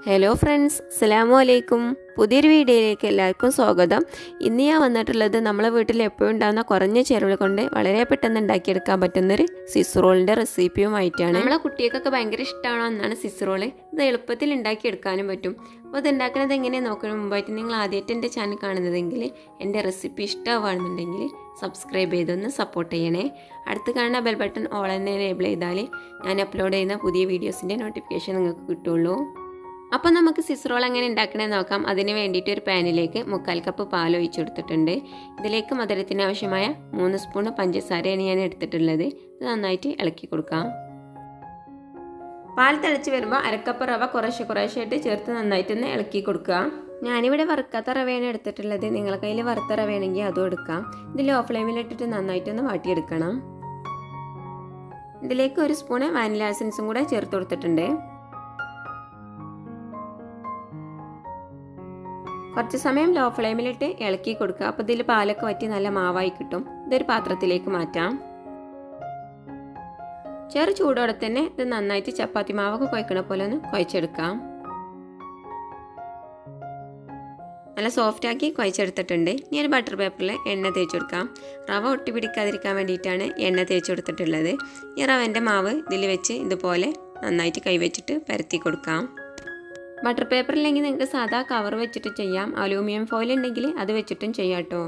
Hello friends, അസ്സലാമു അലൈക്കും. പുതിയൊരു വീഡിയോയിലേക്ക് എല്ലാവർക്കും സ്വാഗതം. ഇന്ന് ഞാൻ വന്നിട്ടുള്ളത് നമ്മളെ വീട്ടിൽ എപ്പോഴും ഉണ്ടാകുന്ന കുറഞ്ഞ ചേരുവകൾ കൊണ്ട് വളരെ പെട്ടെന്ന് ഉണ്ടാക്കിയെടുക്കാൻ പറ്റുന്നൊരു സ്വിസ് റോളിൻ്റെ റെസിപ്പിയുമായിട്ടാണ്. നമ്മളെ കുട്ടികൾക്കൊക്കെ ഭയങ്കര ഇഷ്ടമാണോ എന്നാണ് സ്വിസ് റോള്. ഇത് എളുപ്പത്തിൽ ഉണ്ടാക്കിയെടുക്കാനും പറ്റും. അപ്പോൾ ഇത് ഉണ്ടാക്കുന്നത് എങ്ങനെയാണ് നോക്കുന്ന മുമ്പായിട്ട് നിങ്ങൾ ആദ്യമായിട്ട് എൻ്റെ ചാനൽ കാണുന്നതെങ്കിൽ എൻ്റെ റെസിപ്പി ഇഷ്ടമാണെന്നുണ്ടെങ്കിൽ സബ്സ്ക്രൈബ് ചെയ്തൊന്ന് സപ്പോർട്ട് ചെയ്യണേ. അടുത്ത് കാണുന്ന ബെൽ ബട്ടൺ ഓൾ എന്ന് എനേബിൾ ചെയ്താൽ ഞാൻ അപ്ലോഡ് ചെയ്യുന്ന പുതിയ വീഡിയോസിൻ്റെ നോട്ടിഫിക്കേഷൻ നിങ്ങൾക്ക് കിട്ടുള്ളൂ. അപ്പോൾ നമുക്ക് സ്വിസ് റോൾ എങ്ങനെ ഉണ്ടാക്കണമെന്ന് നോക്കാം. അതിന് വേണ്ടിയിട്ട് ഒരു പാനിലേക്ക് 3/4 കപ്പ് പാൽ ഒഴിച്ചു കൊടുത്തിട്ടുണ്ട്. ഇതിലേക്ക് മധുരത്തിന് ആവശ്യമായ 3 സ്പൂൺ പഞ്ചസാരയാണ് ഞാൻ എടുത്തിട്ടുള്ളത്. ഇത് നന്നായിട്ട് ഇളക്കി കൊടുക്കാം. പാൽ തിളച്ച് വരുമ്പോൾ 1/2 കപ്പ് റവ കുറേശ്ശായിട്ട് ചേർത്ത് നന്നായിട്ടൊന്ന് ഇളക്കി കൊടുക്കുക. ഞാനിവിടെ വറുക്കാത്ത റവയാണ് എടുത്തിട്ടുള്ളത്. നിങ്ങളുടെ കയ്യിൽ വറുത്ത റവയാണെങ്കിൽ അതും എടുക്കാം. ഇത് ലോ ഫ്ലെയിമിലിട്ടിട്ട് നന്നായിട്ടൊന്ന് വാട്ടിയെടുക്കണം. ഇതിലേക്ക് 1 സ്പൂൺ വാനില എസൻസും കൂടെ ചേർത്ത് കൊടുത്തിട്ടുണ്ട്. കുറച്ച് സമയം ലോ ഫ്ലെയിമിലിട്ട് ഇളക്കി കൊടുക്കുക. അപ്പോൾ ഇതിൽ പാലൊക്കെ വറ്റി നല്ല മാവായി കിട്ടും. ഇതൊരു പാത്രത്തിലേക്ക് മാറ്റാം. ചെറു ചൂടോടെ തന്നെ ഇത് നന്നായിട്ട് ചപ്പാത്തി മാവൊക്കെ കുഴക്കണ പോലെ ഒന്ന് കുഴച്ചെടുക്കാം. നല്ല സോഫ്റ്റാക്കി കുഴച്ചെടുത്തിട്ടുണ്ട്. ഇനി ഒരു ബട്ടർ പേപ്പറിൽ എണ്ണ തേച്ച് കൊടുക്കാം. റവ ഒട്ടി പിടിക്കാതിരിക്കാൻ വേണ്ടിയിട്ടാണ് എണ്ണ തേച്ച് കൊടുത്തിട്ടുള്ളത്. ഈ റവൻ്റെ മാവ് ഇതിൽ വെച്ച് ഇതുപോലെ നന്നായിട്ട് കൈവച്ചിട്ട് പരത്തി കൊടുക്കാം. ബട്ടർ പേപ്പർ ഇല്ലെങ്കിൽ നിങ്ങൾക്ക് സാധാ കവർ വെച്ചിട്ട് ചെയ്യാം. അലൂമിനിയം ഫോയിൽ ഉണ്ടെങ്കിൽ അത് വെച്ചിട്ടും ചെയ്യാം കേട്ടോ.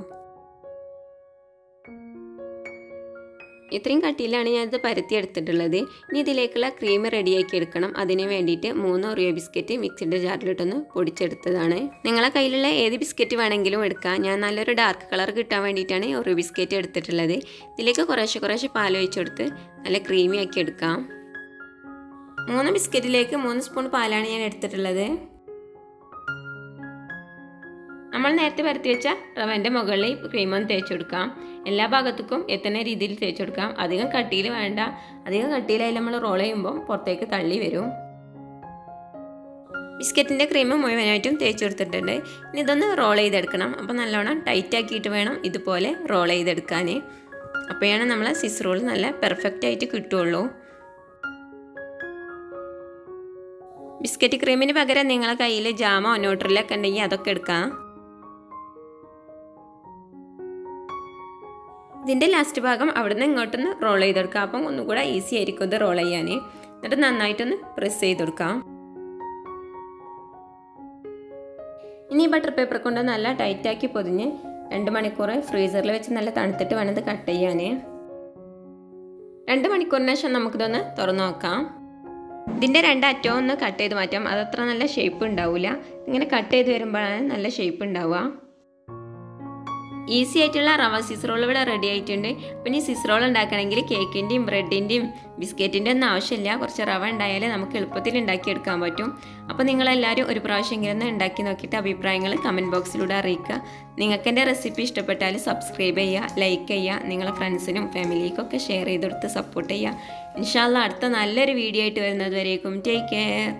ഇത്രയും കട്ടിയിലാണ് ഞാനിത് പരത്തി എടുത്തിട്ടുള്ളത്. ഇനി ഇതിലേക്കുള്ള ക്രീം റെഡിയാക്കി എടുക്കണം. അതിന് വേണ്ടിയിട്ട് 3 ഒറിയോ ബിസ്ക്കറ്റ് മിക്സിയുടെ ജാറിലിട്ടൊന്ന് പൊടിച്ചെടുത്തതാണ്. നിങ്ങളെ കയ്യിലുള്ള ഏത് ബിസ്ക്കറ്റ് വേണമെങ്കിലും എടുക്കാം. ഞാൻ നല്ലൊരു ഡാർക്ക് കളർ കിട്ടാൻ വേണ്ടിയിട്ടാണ് ഒറിയോ ബിസ്ക്കറ്റ് എടുത്തിട്ടുള്ളത്. ഇതിലേക്ക് കുറേശ്ശെ പാൽ ഒഴിച്ചെടുത്ത് നല്ല ക്രീമി ആക്കി എടുക്കാം. 3 ബിസ്ക്കറ്റിലേക്ക് 3 സ്പൂൺ പാലാണ് ഞാൻ എടുത്തിട്ടുള്ളത്. നമ്മൾ നേരത്തെ പരത്തി വെച്ച റവൻ്റെ മുകളിൽ ക്രീം ഒന്ന് തേച്ച് കൊടുക്കാം. എല്ലാ ഭാഗത്തേക്കും എത്തുന്ന രീതിയിൽ തേച്ച് കൊടുക്കാം. അധികം കട്ടിയിൽ വേണ്ട. അധികം കട്ടിയിലായി നമ്മൾ റോൾ ചെയ്യുമ്പോൾ പുറത്തേക്ക് തള്ളി വരും. ബിസ്ക്കറ്റിൻ്റെ ക്രീം മുഴുവനായിട്ടും തേച്ച് കൊടുത്തിട്ടുണ്ട്. ഇനി ഇതൊന്ന് റോൾ ചെയ്തെടുക്കണം. അപ്പോൾ നല്ലോണം ടൈറ്റ് ആക്കിയിട്ട് വേണം ഇതുപോലെ റോൾ ചെയ്തെടുക്കാൻ. അപ്പോഴാണ് നമ്മളെ സ്വിസ് റോൾ നല്ല പെർഫെക്റ്റ് ആയിട്ട് കിട്ടുള്ളൂ. ബിസ്ക്കറ്റ് ക്രീമിന് പകരം നിങ്ങളെ കയ്യിൽ ജാമോ ന്യൂട്രലൊക്കെ ഉണ്ടെങ്കിൽ അതൊക്കെ എടുക്കാം. ഇതിൻ്റെ ലാസ്റ്റ് ഭാഗം അവിടെ നിന്ന് ഇങ്ങോട്ടൊന്ന് റോൾ ചെയ്തെടുക്കാം. അപ്പം ഒന്നുകൂടെ ഈസി ആയിരിക്കും ഇത് റോൾ ചെയ്യാൻ. എന്നിട്ട് നന്നായിട്ടൊന്ന് പ്രസ് ചെയ്ത് കൊടുക്കാം. ഇനി ബട്ടർ പേപ്പർ കൊണ്ട് നല്ല ടൈറ്റാക്കി പൊതിഞ്ഞ് 2 മണിക്കൂർ ഫ്രീസറിൽ വെച്ച് നല്ല തണുത്തിട്ട് വേണം ഇത് കട്ട് ചെയ്യാൻ. 2 മണിക്കൂറിന് ശേഷം നമുക്കിതൊന്ന് തുറന്നു നോക്കാം. ഇതിൻ്റെ 2 അറ്റവും ഒന്ന് കട്ട് ചെയ്ത് മാറ്റാം. അതത്ര നല്ല ഷേപ്പ് ഉണ്ടാവില്ല. ഇങ്ങനെ കട്ട് ചെയ്ത് വരുമ്പോഴാണ് നല്ല ഷേപ്പ് ഉണ്ടാവുക. ഈസി ആയിട്ടുള്ള റവ സ്വിസ് റോൾ ഇവിടെ റെഡി ആയിട്ടുണ്ട്. പിന്നെ ഈ സ്വിസ് റോൾ ഉണ്ടാക്കണമെങ്കിൽ കേക്കിൻ്റെയും ബ്രെഡിൻ്റെയും ബിസ്ക്കറ്റിൻ്റെ ഒന്നും ആവശ്യമില്ല. കുറച്ച് റവ ഉണ്ടായാലേ നമുക്ക് എളുപ്പത്തിൽ ഉണ്ടാക്കിയെടുക്കാൻ പറ്റും. അപ്പോൾ നിങ്ങളെല്ലാവരും ഒരു പ്രാവശ്യമെങ്കിലും ഒന്ന് ഉണ്ടാക്കി നോക്കിയിട്ട് അഭിപ്രായങ്ങൾ കമൻറ്റ് ബോക്സിലൂടെ അറിയിക്കുക. നിങ്ങൾക്ക് എൻ്റെ റെസിപ്പി ഇഷ്ടപ്പെട്ടാൽ സബ്സ്ക്രൈബ് ചെയ്യുക, ലൈക്ക് ചെയ്യുക, നിങ്ങളെ ഫ്രണ്ട്സിനും ഫാമിലിക്കൊക്കെ ഷെയർ ചെയ്ത് കൊടുത്ത് സപ്പോർട്ട് ചെയ്യുക. ഇൻഷാ അല്ലാഹ് അടുത്ത നല്ലൊരു വീഡിയോ ആയിട്ട് വരുന്നത് വരേക്കും ടേക്ക് കെയർ.